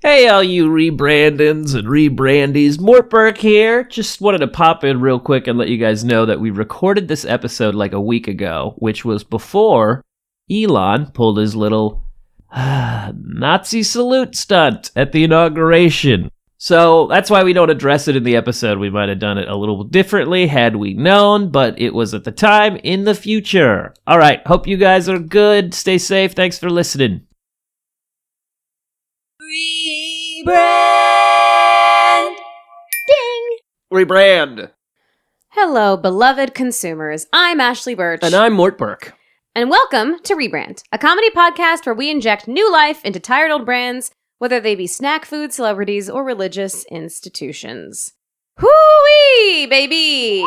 Hey, all you rebrandins and rebrandies. Mort Burke here. Just wanted to pop in real quick and let you guys know that we recorded this episode like a week ago, which was before Elon pulled his little Nazi salute stunt at the inauguration. So that's why we don't address it in the episode. We might have done it a little differently had we known, but it was at the time in the future. All right, hope you guys are good. Stay safe. Thanks for listening. Rebrand! Ding! Rebrand. Hello, beloved consumers. I'm Ashley Burch. And I'm Mort Burke. And welcome to Rebrand, a comedy podcast where we inject new life into tired old brands, whether they be snack food celebrities or religious institutions. Hoo-wee, baby!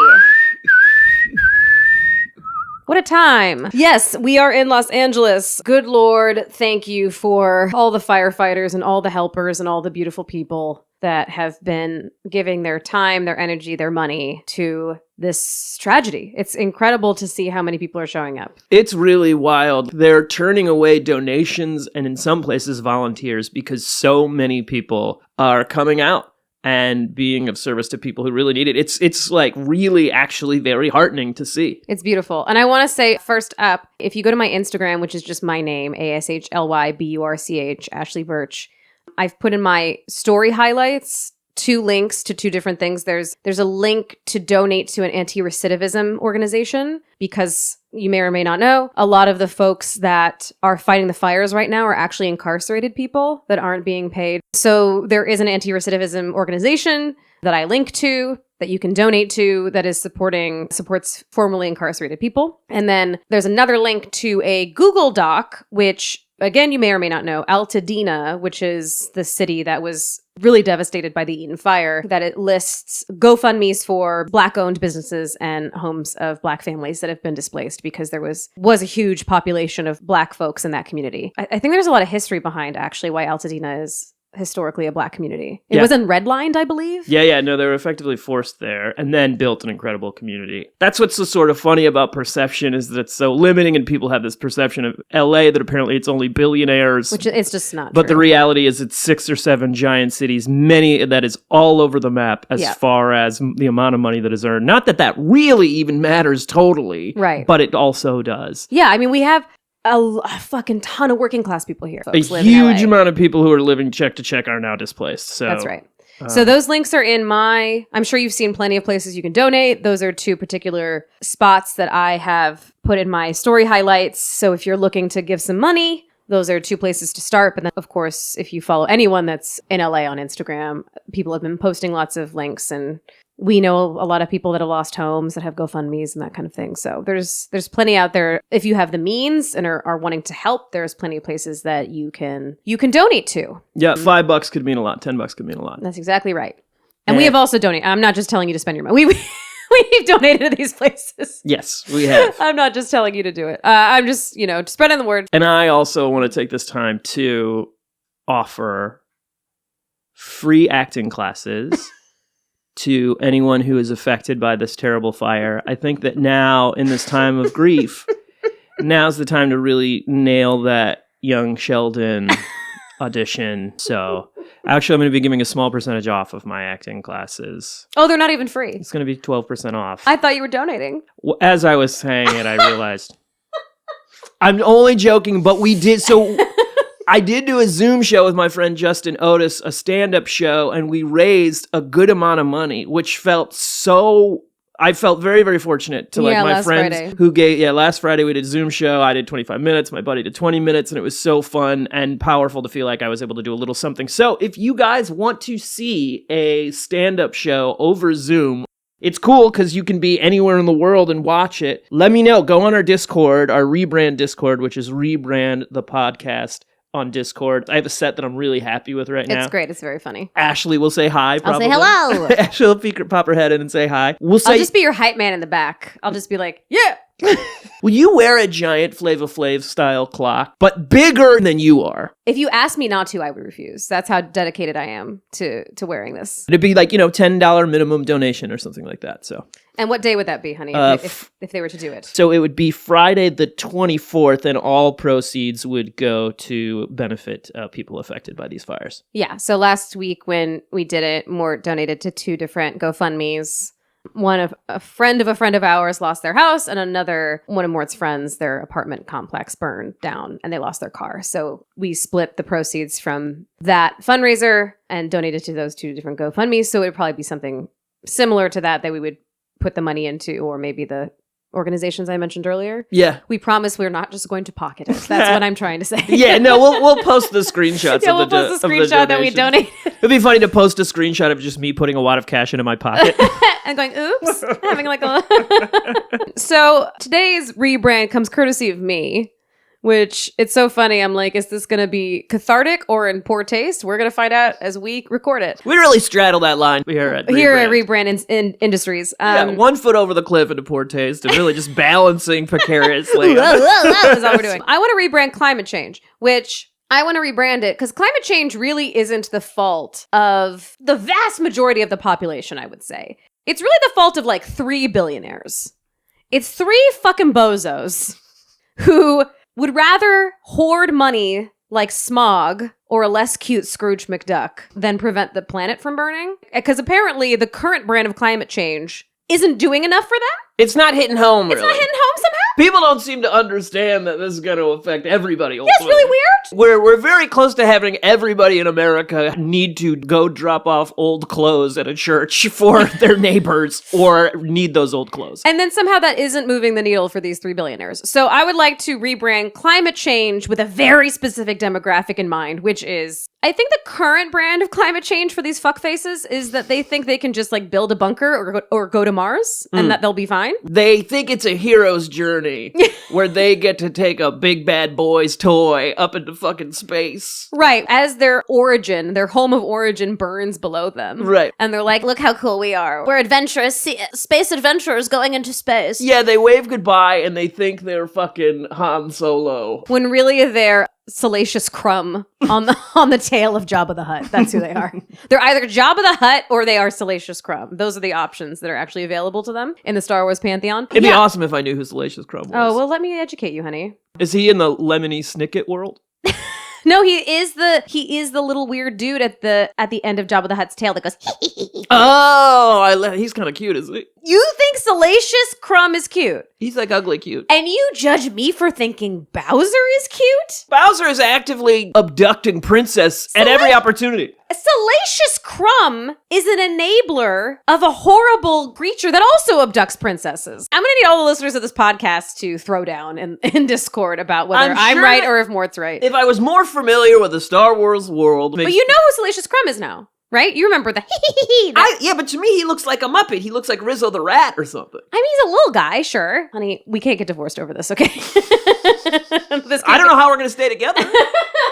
What a time. Yes, we are in Los Angeles. Good Lord, thank you for all the firefighters and all the helpers and all the beautiful people that have been giving their time, their energy, their money to this tragedy. It's incredible to see how many people are showing up. It's really wild. They're turning away donations and in some places volunteers because so many people are coming out and being of service to people who really need it. It's like really actually very heartening to see. It's beautiful. And I want to say first up, if you go to my Instagram, which is just my name, ASHLYBURCH, Ashley Burch, I've put in my story highlights 2 links to 2 different things. There's a link to donate to an anti-recidivism organization because you may or may not know, a lot of the folks that are fighting the fires right now are actually incarcerated people that aren't being paid. So there is an anti-recidivism organization that I link to that you can donate to that is supports formerly incarcerated people. And then there's another link to a Google Doc, which again, you may or may not know, Altadena, which is the city that was really devastated by the Eaton fire, that it lists GoFundMes for Black-owned businesses and homes of Black families that have been displaced because there was a huge population of Black folks in that community. I think there's a lot of history behind actually why Altadena is historically a Black community. It wasn't redlined, I believe. Yeah, no, they were effectively forced there and then built an incredible community. That's what's so sort of funny about perception is that it's so limiting and people have this perception of LA that apparently it's only billionaires. Which it's just not But true. the reality is it's 6 or 7 giant cities, many that is all over the map as far as the amount of money that is earned. Not that really even matters totally, right? But it also does. Yeah, I mean, we have a fucking ton of working class people here. A huge amount of people who are living check to check are now displaced. So that's right. So those links are in I'm sure you've seen plenty of places you can donate. Those are 2 particular spots that I have put in my story highlights. So if you're looking to give some money, those are 2 places to start. But then, of course, if you follow anyone that's in LA on Instagram, people have been posting lots of links, and we know a lot of people that have lost homes that have GoFundMes and that kind of thing. So there's plenty out there. If you have the means and are wanting to help, there's plenty of places that you can donate to. Yeah, $5 could mean a lot. $10 could mean a lot. That's exactly right. And we have also donated. I'm not just telling you to spend your money. We've donated to these places. Yes, we have. I'm not just telling you to do it. I'm just, spreading the word. And I also want to take this time to offer free acting classes to anyone who is affected by this terrible fire. I think that now, in this time of grief, now's the time to really nail that young Sheldon audition. So actually, I'm going to be giving a small percentage off of my acting classes. Oh, they're not even free. It's going to be 12% off. I thought you were donating. Well, as I was saying it, I realized. I'm only joking, but we did. So I did do a Zoom show with my friend Justin Otis, a stand-up show, and we raised a good amount of money, which felt so... I felt very, very fortunate to my friends Friday. who gave... Yeah, last Friday we did a Zoom show. I did 25 minutes. My buddy did 20 minutes, and it was so fun and powerful to feel like I was able to do a little something. So if you guys want to see a stand-up show over Zoom, it's cool because you can be anywhere in the world and watch it. Let me know. Go on our Discord, our Rebrand Discord, which is Rebrand the Podcast on Discord. I have a set that I'm really happy with right now. It's great. It's very funny. Ashley will say hi, probably. I'll say hello. Ashley will pop her head in and say hi. I'll just be your hype man in the back. I'll just be like, yeah. Will you wear a giant Flava Flav style clock, but bigger than you are? If you asked me not to, I would refuse. That's how dedicated I am to wearing this. It'd be like, $10 minimum donation or something like that. So. And what day would that be, honey, if they were to do it? So it would be Friday the 24th, and all proceeds would go to benefit people affected by these fires. Yeah. So last week when we did it, Mort donated to 2 different GoFundMes. One of a friend of ours lost their house, and one of Mort's friends, their apartment complex burned down and they lost their car. So we split the proceeds from that fundraiser and donated to those 2 different GoFundMes. So it would probably be something similar to that we would put the money into, or maybe the organizations I mentioned earlier. Yeah. We promise we're not just going to pocket it. That's what I'm trying to say. Yeah, no, we'll post the screenshots yeah, of the we'll post the screenshot that we donated. It'd be funny to post a screenshot of just me putting a wad of cash into my pocket. And going, oops, having like a... So today's rebrand comes courtesy of me, which it's so funny. I'm like, is this going to be cathartic or in poor taste? We're going to find out as we record it. We really straddle that line here at Rebrand Industries. Yeah, 1 foot over the cliff into poor taste and really just balancing precariously. That's all we're doing. I want to rebrand climate change, which... I want to rebrand it because climate change really isn't the fault of the vast majority of the population, I would say. It's really the fault of like 3 billionaires. It's 3 fucking bozos who would rather hoard money like smog or a less cute Scrooge McDuck than prevent the planet from burning. Because apparently the current brand of climate change isn't doing enough for that. It's not hitting home, really. It's not hitting home somehow? People don't seem to understand that this is going to affect everybody. Yeah, it's really weird. We're very close to having everybody in America need to go drop off old clothes at a church for their neighbors or need those old clothes. And then somehow that isn't moving the needle for these 3 billionaires. So I would like to rebrand climate change with a very specific demographic in mind, which is, I think the current brand of climate change for these fuckfaces is that they think they can just like build a bunker or go to Mars and that they'll be fine. They think it's a hero's journey where they get to take a big bad boy's toy up into fucking space. Right. As their home of origin burns below them. Right. And they're like, look how cool we are. We're adventurous, space adventurers going into space. Yeah, they wave goodbye and they think they're fucking Han Solo. When really they're Salacious Crumb on the tail of Jabba the Hutt. That's who they are. They're either Jabba the Hutt or they are Salacious Crumb. Those are the options that are actually available to them in the Star Wars pantheon. It'd be awesome if I knew who Salacious Crumb was. Oh, well, let me educate you, honey. Is he in the Lemony Snicket world? No, he is the little weird dude at the end of Jabba the Hutt's tail that goes. Oh, he's kind of cute, isn't he? You think Salacious Crumb is cute? He's like ugly cute. And you judge me for thinking Bowser is cute? Bowser is actively abducting Princess at every opportunity. Salacious Crumb is an enabler of a horrible creature that also abducts princesses. I'm going to need all the listeners of this podcast to throw down in Discord about whether I'm right or if Mort's right. If I was more familiar with the Star Wars world... But you know who Salacious Crumb is now, right? You remember the Yeah, but to me, he looks like a Muppet. He looks like Rizzo the Rat or something. I mean, he's a little guy, sure. Honey, we can't get divorced over this, okay? I don't know how we're going to stay together.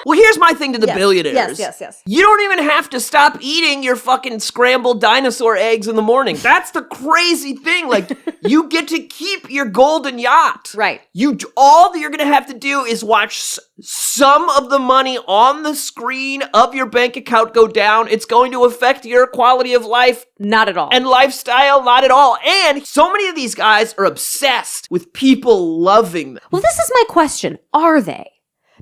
Well, here's my thing to the billionaires. Yes. You don't even have to stop eating your fucking scrambled dinosaur eggs in the morning. That's the crazy thing. Like, you get to keep your golden yacht. Right. All that you're going to have to do is watch some of the money on the screen of your bank account go down. It's going to affect your quality of life. Not at all. And lifestyle, not at all. And so many of these guys are obsessed with people loving them. Well, this is my question. Are they?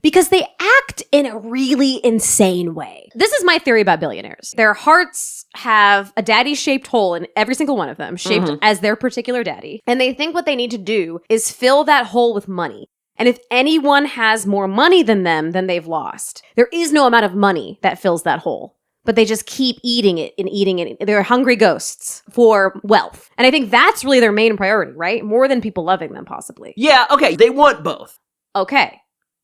Because they act in a really insane way. This is my theory about billionaires. Their hearts have a daddy-shaped hole in every single one of them, shaped as their particular daddy. And they think what they need to do is fill that hole with money. And if anyone has more money than them, then they've lost. There is no amount of money that fills that hole. But they just keep eating it and eating it. They're hungry ghosts for wealth. And I think that's really their main priority, right? More than people loving them, possibly. Yeah, okay, they want both. Okay.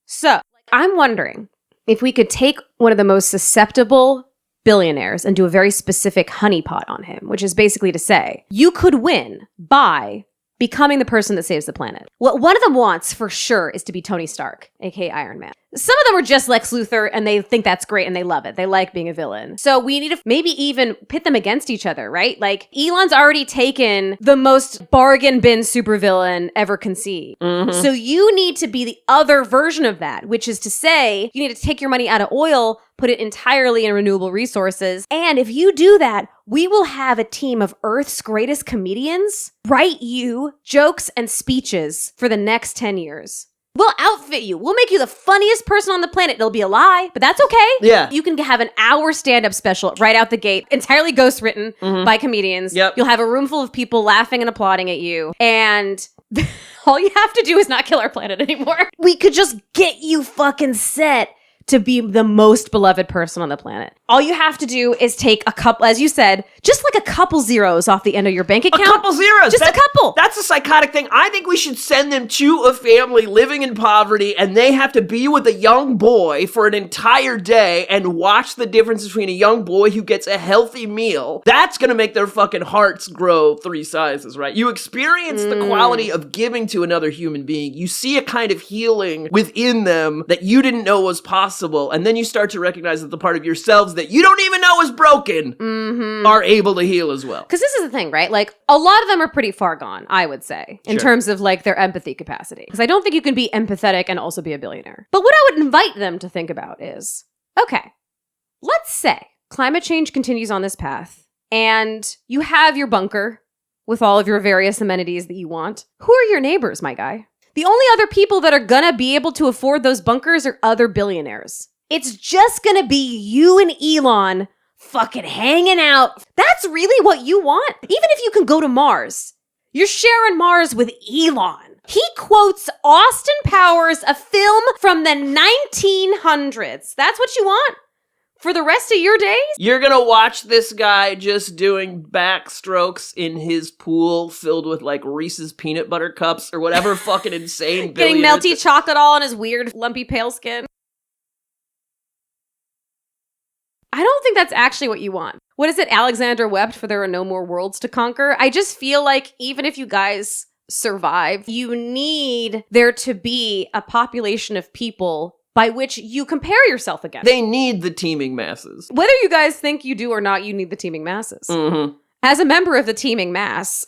So, I'm wondering if we could take one of the most susceptible billionaires and do a very specific honeypot on him, which is basically to say, you could win by becoming the person that saves the planet. What one of them wants for sure is to be Tony Stark, aka Iron Man. Some of them are just Lex Luthor and they think that's great and they love it. They like being a villain. So we need to maybe even pit them against each other, right? Like Elon's already taken the most bargain bin supervillain ever conceived. Mm-hmm. So you need to be the other version of that, which is to say you need to take your money out of oil, put it entirely in renewable resources. And if you do that, we will have a team of Earth's greatest comedians write you jokes and speeches for the next 10 years. We'll outfit you. We'll make you the funniest person on the planet. It'll be a lie, but that's okay. Yeah. You can have an hour stand-up special right out the gate, entirely ghost-written by comedians. Yep. You'll have a room full of people laughing and applauding at you. And all you have to do is not kill our planet anymore. We could just get you fucking set to be the most beloved person on the planet. All you have to do is take a couple, as you said, just like a couple zeros off the end of your bank account. A couple zeros. Just a couple. That's a psychotic thing. I think we should send them to a family living in poverty and they have to be with a young boy for an entire day and watch the difference between a young boy who gets a healthy meal. That's going to make their fucking hearts grow 3 sizes, right? You experience the quality of giving to another human being. You see a kind of healing within them that you didn't know was possible. And then you start to recognize that the part of yourselves that you don't even know is broken are able to heal as well. Because this is the thing, right? Like, a lot of them are pretty far gone, I would say, in terms of, like, their empathy capacity. Because I don't think you can be empathetic and also be a billionaire. But what I would invite them to think about is, okay, let's say climate change continues on this path, and you have your bunker with all of your various amenities that you want. Who are your neighbors, my guy? The only other people that are gonna be able to afford those bunkers are other billionaires. It's just gonna be you and Elon fucking hanging out. That's really what you want. Even if you can go to Mars, you're sharing Mars with Elon. He quotes Austin Powers, a film from the 1900s. That's what you want for the rest of your days? You're gonna watch this guy just doing backstrokes in his pool filled with like Reese's peanut butter cups or whatever fucking insane Getting melty chocolate all on his weird lumpy pale skin. I don't think that's actually what you want. What is it? Alexander wept for there are no more worlds to conquer. I just feel like even if you guys survive, you need there to be a population of people by which you compare yourself against. They need the teeming masses. Whether you guys think you do or not, you need the teeming masses. Mm-hmm. As a member of the teeming mass,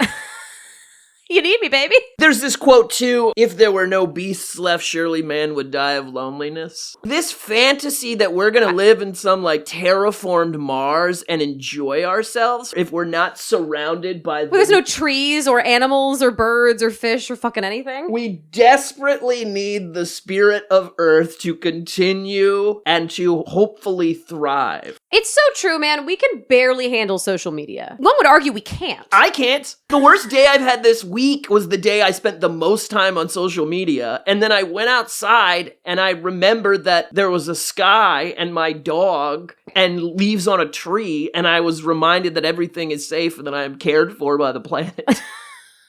you need me, baby. There's this quote too, if there were no beasts left, surely man would die of loneliness. This fantasy that we're gonna live in some like terraformed Mars and enjoy ourselves if we're not surrounded by there's no trees or animals or birds or fish or fucking anything. We desperately need the spirit of Earth to continue and to hopefully thrive. It's so true, man. We can barely handle social media. One would argue we can't. I can't. The worst day I've had this week was the day I spent the most time on social media. And then I went outside and I remembered that there was a sky and my dog and leaves on a tree. And I was reminded that everything is safe and that I am cared for by the planet.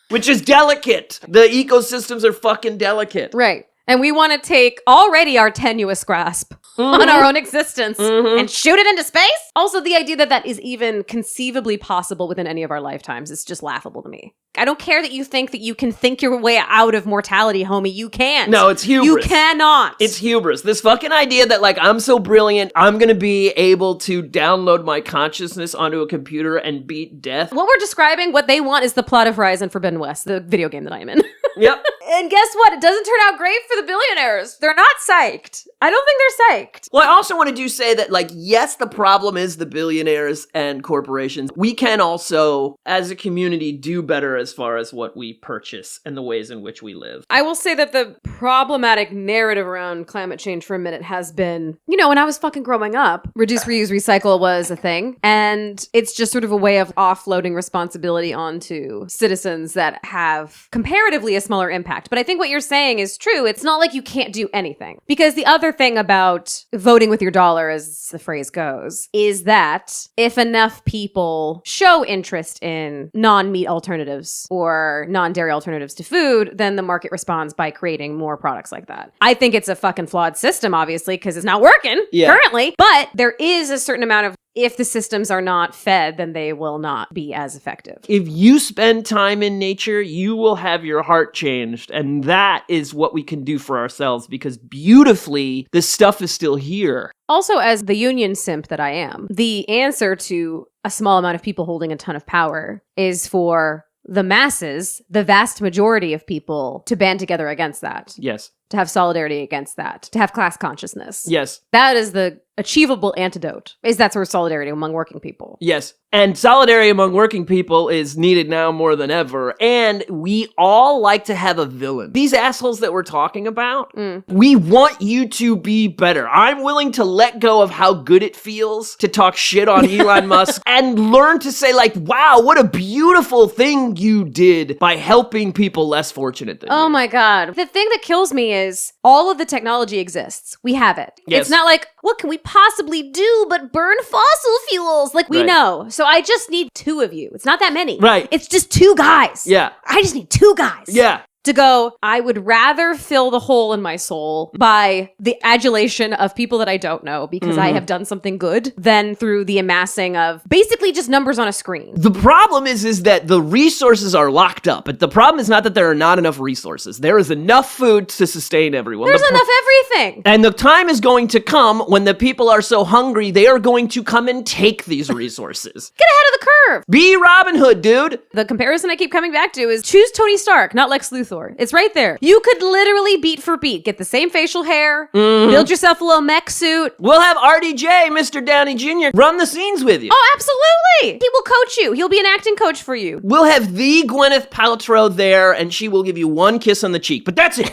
Which is delicate. The ecosystems are fucking delicate. Right. And we want to take already our tenuous grasp on our own existence and shoot it into space? Also, the idea that that is even conceivably possible within any of our lifetimes is just laughable to me. I don't care that you think that you can think your way out of mortality, homie. You can't. No, it's hubris. You cannot. It's hubris. This fucking idea that, like, I'm so brilliant, I'm gonna be able to download my consciousness onto a computer and beat death. What we're describing, what they want is the plot of Horizon Forbidden West, the video game that I am in. Yep. And guess what? It doesn't turn out great for the billionaires. They're not psyched. I don't think they're psyched. Well, I also want to say that, like, yes, the problem is the billionaires and corporations. We can also, as a community, do better as far as what we purchase and the ways in which we live. I will say that the problematic narrative around climate change for a minute has been, you know, when I was fucking growing up, reduce, reuse, recycle was a thing. And it's just sort of a way of offloading responsibility onto citizens that have comparatively a smaller impact. But I think what you're saying is true. It's not like you can't do anything. Because the other thing about voting with your dollar, as the phrase goes, is that if enough people show interest in non-meat alternatives alternatives or non-dairy alternatives to food, then the market responds by creating more products like that. I think it's a fucking flawed system, obviously, because it's not working currently, but there is a certain amount of, if the systems are not fed, then they will not be as effective. If you spend time in nature, you will have your heart changed. And that is what we can do for ourselves, because beautifully, this stuff is still here. Also, as the union simp that I am, the answer to a small amount of people holding a ton of power is for the masses, the vast majority of people, to band together against that. Yes. To have solidarity against that. To have class consciousness. Yes. That is the achievable antidote, is that sort of solidarity among working people. Yes. And solidarity among working people is needed now more than ever. And we all like to have a villain. These assholes that we're talking about, we want you to be better. I'm willing to let go of how good it feels to talk shit on Elon Musk and learn to say, like, wow, what a beautiful thing you did by helping people less fortunate than you. Oh my God. The thing that kills me is all of the technology exists. We have it. Yes. It's not like, what can we possibly do but burn fossil fuels? Like, we know. So I just need two of you. It's not that many. Right. It's just two guys. Yeah. I just need two guys. Yeah. To go, I would rather fill the hole in my soul by the adulation of people that I don't know because I have done something good than through the amassing of basically just numbers on a screen. The problem is that the resources are locked up. But the problem is not that there are not enough resources. There is enough food to sustain everyone. There's enough everything. And the time is going to come when the people are so hungry, they are going to come and take these resources. Get ahead of the curve. Be Robin Hood, dude. The comparison I keep coming back to is choose Tony Stark, not Lex Luthor. It's right there. You could literally beat for beat, get the same facial hair, build yourself a little mech suit. We'll have RDJ, Mr. Downey Jr., run the scenes with you. Oh, absolutely. He will coach you. He'll be an acting coach for you. We'll have the Gwyneth Paltrow there, and she will give you one kiss on the cheek, but that's it.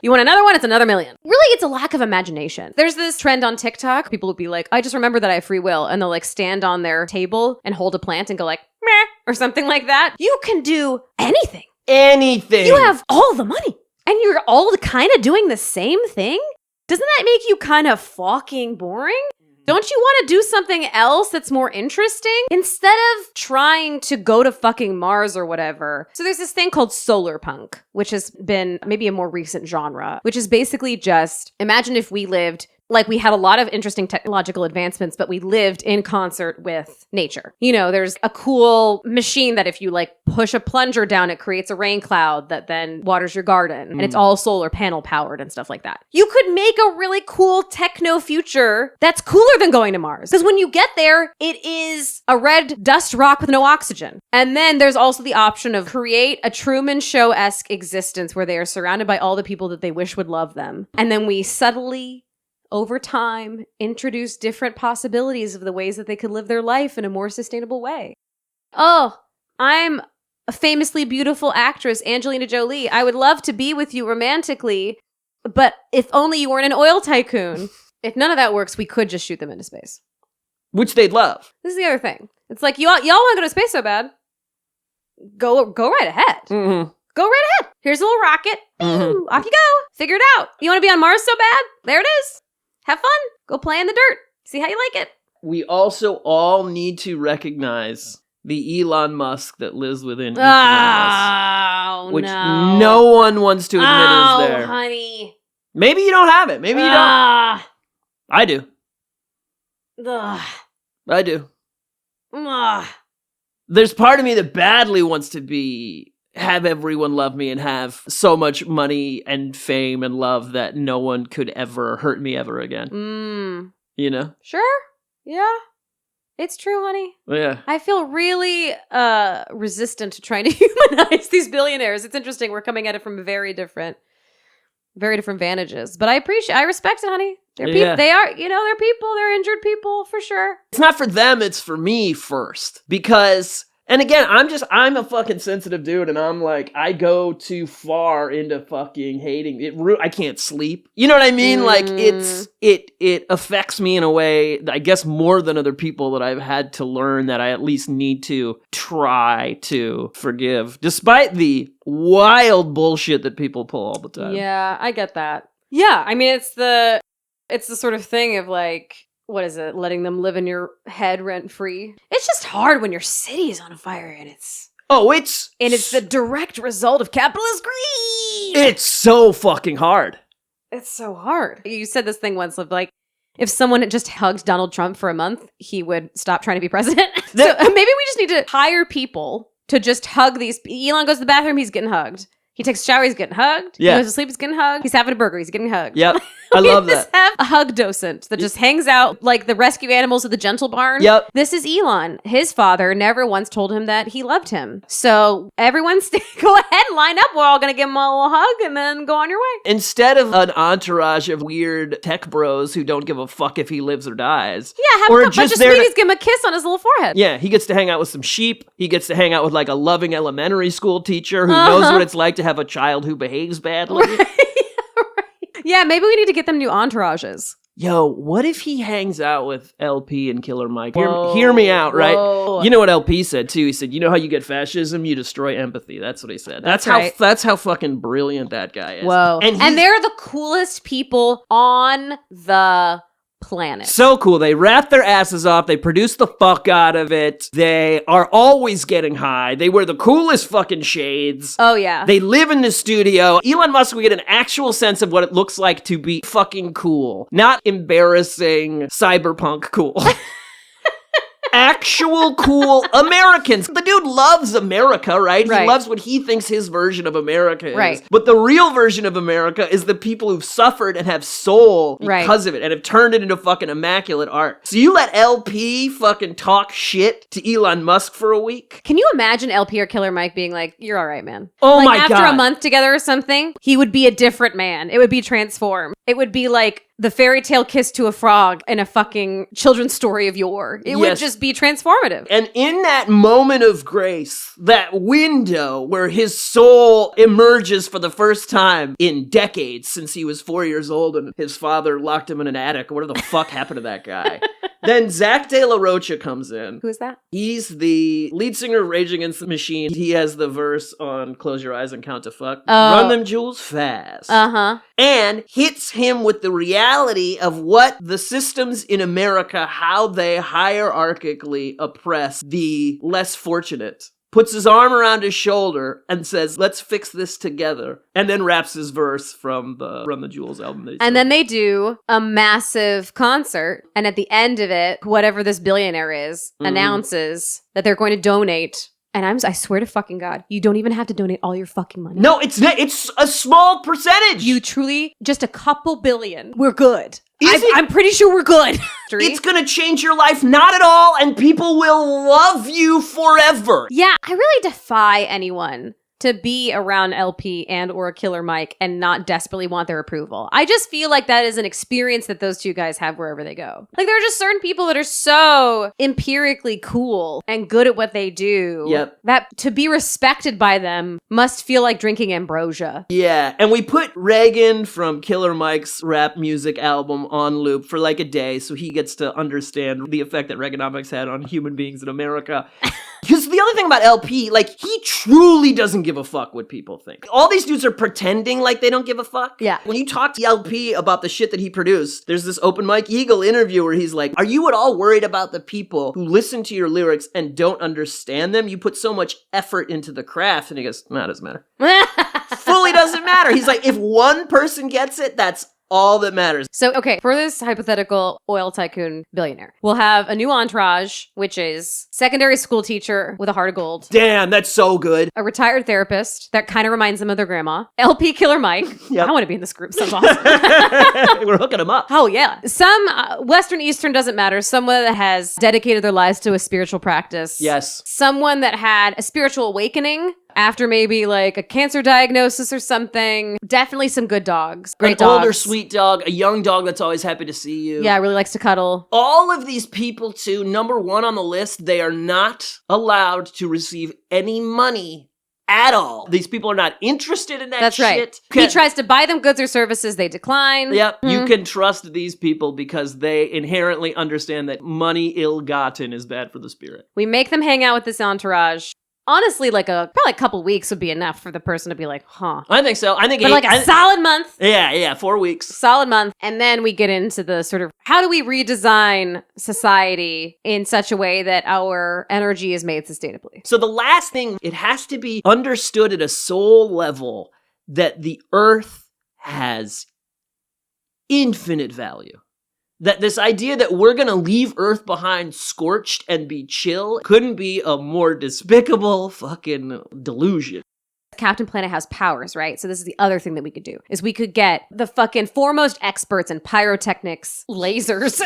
You want another one? It's another million. Really, it's a lack of imagination. There's this trend on TikTok. People will be like, I just remember that I have free will. And they'll like stand on their table and hold a plant and go like, meh, or something like that. You can do anything. Anything. You have all the money. And you're all kind of doing the same thing? Doesn't that make you kind of fucking boring? Don't you want to do something else that's more interesting? Instead of trying to go to fucking Mars or whatever. So there's this thing called solar punk, which has been maybe a more recent genre, which is basically just, imagine if we lived, like we had a lot of interesting technological advancements, but we lived in concert with nature. You know, there's a cool machine that if you like push a plunger down, it creates a rain cloud that then waters your garden. And it's all solar panel powered and stuff like that. You could make a really cool techno future that's cooler than going to Mars. Because when you get there, it is a red dust rock with no oxygen. And then there's also the option of create a Truman Show-esque existence where they are surrounded by all the people that they wish would love them. And then we subtly, over time, introduce different possibilities of the ways that they could live their life in a more sustainable way. Oh, I'm a famously beautiful actress, Angelina Jolie. I would love to be with you romantically, but if only you weren't an oil tycoon. If none of that works, we could just shoot them into space. Which they'd love. This is the other thing. It's like, y'all want to go to space so bad. Go right ahead. Mm-hmm. Go right ahead. Here's a little rocket. Ooh, off you go. Figure it out. You want to be on Mars so bad? There it is. Have fun. Go play in the dirt. See how you like it. We also all need to recognize the Elon Musk that lives within each one of us. Which no one wants to admit is there. Oh, honey. Maybe you don't have it. Maybe you don't. I do. I do. There's part of me that badly wants to have everyone love me and have so much money and fame and love that no one could ever hurt me ever again. You know? Sure. Yeah. It's true, honey. Yeah. I feel really resistant to trying to humanize these billionaires. It's interesting. We're coming at it from very different vantages. But I respect it, honey. They're people. They are, they're people. They're injured people for sure. It's not for them. It's for me first. Because, and again, I'm a fucking sensitive dude, and I'm like, I go too far into fucking hating it. I can't sleep. You know what I mean? Like, it affects me in a way, I guess, more than other people that I've had to learn that I at least need to try to forgive, despite the wild bullshit that people pull all the time. Yeah, I get that. Yeah, I mean, it's the sort of thing of like, what is it? Letting them live in your head rent free. It's just hard when your city is on fire and it's Oh, And it's the direct result of capitalist greed. It's so fucking hard. It's so hard. You said this thing once of like, if someone had just hugged Donald Trump for a month, he would stop trying to be president. So maybe we just need to hire people to just hug these. Elon goes to the bathroom, he's getting hugged. He takes a shower, he's getting hugged. Yeah. He goes to sleep, he's getting hugged. He's having a burger, he's getting hugged. Yep. I love Just that. have a hug docent that just hangs out like the rescue animals at the Gentle Barn. Yep. This is Elon. His father never once told him that he loved him. So everyone go ahead and line up. We're all going to give him a little hug and then go on your way. Instead of an entourage of weird tech bros who don't give a fuck if he lives or dies. Yeah, have Or a bunch just of there to- sweeties give him a kiss on his little forehead. Yeah, he gets to hang out with some sheep. He gets to hang out with like a loving elementary school teacher who knows what it's like to have a child who behaves badly. Yeah, maybe we need to get them new entourages. Yo, what if he hangs out with LP and Killer Mike? Whoa, Hear me out, right? whoa. You know what LP said too? He said, "You know how you get fascism? You destroy empathy." That's what he said. That's right. That's how fucking brilliant that guy is. Whoa. And And they're the coolest people on the planet. so cool. They rap their asses off. They produce the fuck out of it. They are always getting high. They wear the coolest fucking shades. Oh, yeah. They live in the studio. Elon Musk will get an actual sense of what it looks like to be fucking cool. Not embarrassing cyberpunk cool. Actual cool Americans. The dude loves America, right? Right. He loves what he thinks his version of America is. Right. But the real version of America is the people who've suffered and have soul because of it and have turned it into fucking immaculate art. So you let LP fucking talk shit to Elon Musk for a week? Can you imagine LP or Killer Mike being like, "You're all right, man"? Oh like my after God. a month together or something, he would be a different man. It would be transformed. It would be like the fairy tale kiss to a frog in a fucking children's story of yore. It would Yes. just be transformative. And in that moment of grace, that window where his soul emerges for the first time in decades since he was 4 years old and his father locked him in an attic, or whatever the fuck happened to that guy. Then Zach De La Rocha comes in. Who is that? He's the lead singer of Rage Against the Machine. He has the verse on Close Your Eyes and Count to Fuck. Oh. Run them jewels fast. Uh-huh. And hits him with the reality of what the systems in America, how they hierarchically oppress the less fortunate. Puts his arm around his shoulder and says, "Let's fix this together." And then raps his verse from the Run the Jewels album. And then they do a massive concert. And at the end of it, whatever this billionaire is announces that they're going to donate. And I swear to fucking God, you don't even have to donate all your fucking money. No, it's a small percentage. You truly, just a couple billion. We're good. Is it? I'm pretty sure we're good. It's gonna change your life, not at all, and people will love you forever. Yeah, I really defy anyone to be around LP and or Killer Mike and not desperately want their approval. I just feel like that is an experience that those two guys have wherever they go. Like, there are just certain people that are so empirically cool and good at what they do. Yep. That to be respected by them must feel like drinking ambrosia. Yeah, and we put Reagan from Killer Mike's rap music album on loop for like a day so he gets to understand the effect that Reaganomics had on human beings in America. Because the other thing about LP, like, he truly doesn't give a fuck what people think. All these dudes are pretending like they don't give a fuck. Yeah. When you talk to LP about the shit that he produced, there's this Open Mike Eagle interview where he's like, "Are you at all worried about the people who listen to your lyrics and don't understand them? You put so much effort into the craft." And he goes, "No, it doesn't matter." Fully doesn't matter. He's like, if one person gets it, that's all that matters. So, okay, for this hypothetical oil tycoon billionaire, we'll have a new entourage, which is secondary school teacher with a heart of gold, Damn, that's so good. a retired therapist that kind of reminds them of their grandma, LP Killer Mike. Yep. I want to be in this group. Sounds awesome. We're hooking him up. Oh, yeah. Some Western, Eastern doesn't matter. Someone that has dedicated their lives to a spiritual practice. Yes. Someone that had a spiritual awakening after maybe like a cancer diagnosis or something. Definitely some good dogs. Great An dogs. older, sweet dog, a young dog that's always happy to see you. Yeah, really likes to cuddle. All of these people, too, number one on the list, they are not allowed to receive any money at all. These people are not interested in that That's shit. right. He tries to buy them goods or services, they decline. Yep, you can trust these people because they inherently understand that money ill-gotten is bad for the spirit. We make them hang out with this entourage. Honestly, probably a couple weeks would be enough for the person to be like, huh. I think so. I think But a solid month. Yeah, 4 weeks. Solid month. And then we get into the sort of, how do we redesign society in such a way that our energy is made sustainably? So the last thing, it has to be understood at a soul level that the earth has infinite value. That this idea that we're going to leave Earth behind scorched and be chill couldn't be a more despicable fucking delusion. Captain Planet has powers, right? So this is the other thing that we could do, is we could get the fucking foremost experts in pyrotechnics, lasers,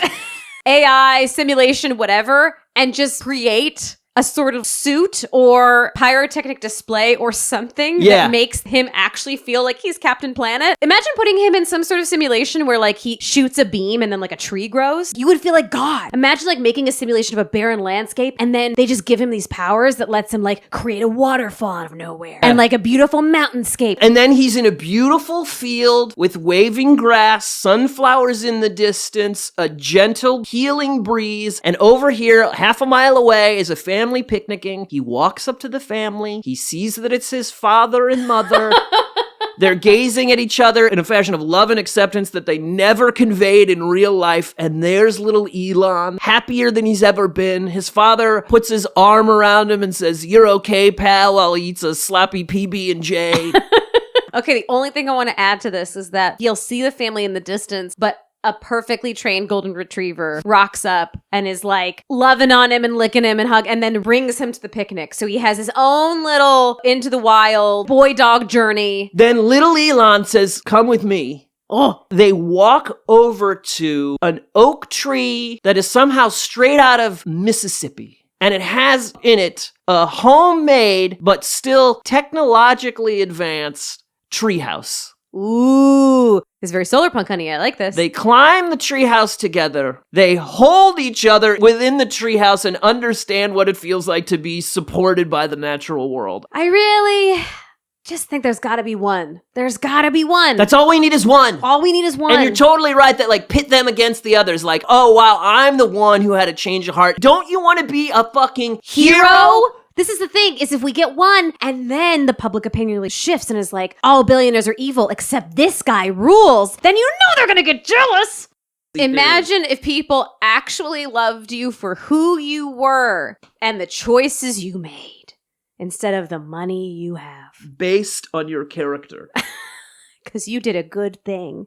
AI, simulation, whatever, and just create a sort of suit or pyrotechnic display or something that makes him actually feel like he's Captain Planet. Imagine putting him in some sort of simulation where he shoots a beam and then a tree grows. You would feel like God. Imagine making a simulation of a barren landscape and then they just give him these powers that lets him create a waterfall out of nowhere and a beautiful mountainscape. And then he's in a beautiful field with waving grass, sunflowers in the distance, a gentle healing breeze, and over here, half a mile away, is a family picnicking. He walks up to the family. He sees that it's his father and mother. They're gazing at each other in a fashion of love and acceptance that they never conveyed in real life. And there's little Elon, happier than he's ever been. His father puts his arm around him and says, "You're okay, pal," while he eats a sloppy PB&J. Okay, the only thing I want to add to this is that you'll see the family in the distance, but a perfectly trained golden retriever rocks up and is loving on him and licking him and and then brings him to the picnic. So he has his own little into the wild boy dog journey. Then little Elon says, "Come with me." Oh, they walk over to an oak tree that is somehow straight out of Mississippi. And it has in it a homemade, but still technologically advanced treehouse. Ooh, it's very solar punk, honey. I like this. They climb the treehouse together. They hold each other within the treehouse and understand what it feels like to be supported by the natural world. I really just think there's gotta be one. There's gotta be one. That's all we need is one. All we need is one. And you're totally right that pit them against the others. Oh, wow, I'm the one who had a change of heart. Don't you want to be a fucking hero? This is the thing, is if we get one and then the public opinion shifts and is all billionaires are evil except this guy rules, then you know they're gonna get jealous. Imagine if people actually loved you for who you were and the choices you made instead of the money you have. Based on your character. Because you did a good thing.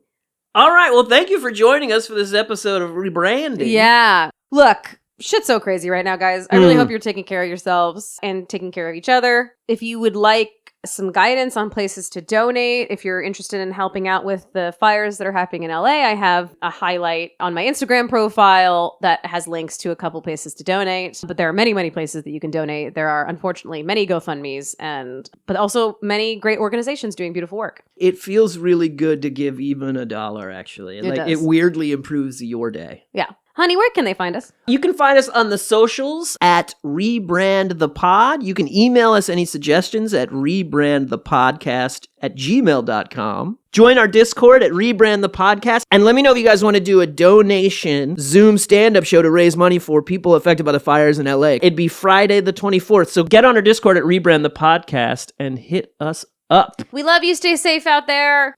All right, well, thank you for joining us for this episode of Rebranding. Yeah. Look, shit's so crazy right now, guys. I really hope you're taking care of yourselves and taking care of each other. If you would like some guidance on places to donate, if you're interested in helping out with the fires that are happening in LA, I have a highlight on my Instagram profile that has links to a couple places to donate. But there are many, many places that you can donate. There are, unfortunately, many GoFundMes, but also many great organizations doing beautiful work. It feels really good to give even $1, actually. It weirdly improves your day. Yeah. Honey, where can they find us? You can find us on the socials at Rebrand the Pod. You can email us any suggestions at rebrandthepodcast@gmail.com. Join our Discord at Rebrand the Podcast. And let me know if you guys want to do a donation Zoom stand-up show to raise money for people affected by the fires in LA. It'd be Friday the 24th. So get on our Discord at Rebrand the Podcast and hit us up. We love you. Stay safe out there.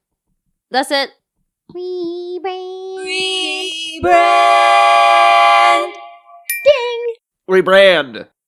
That's it. Rebrand. Rebrand. Ding. Rebrand.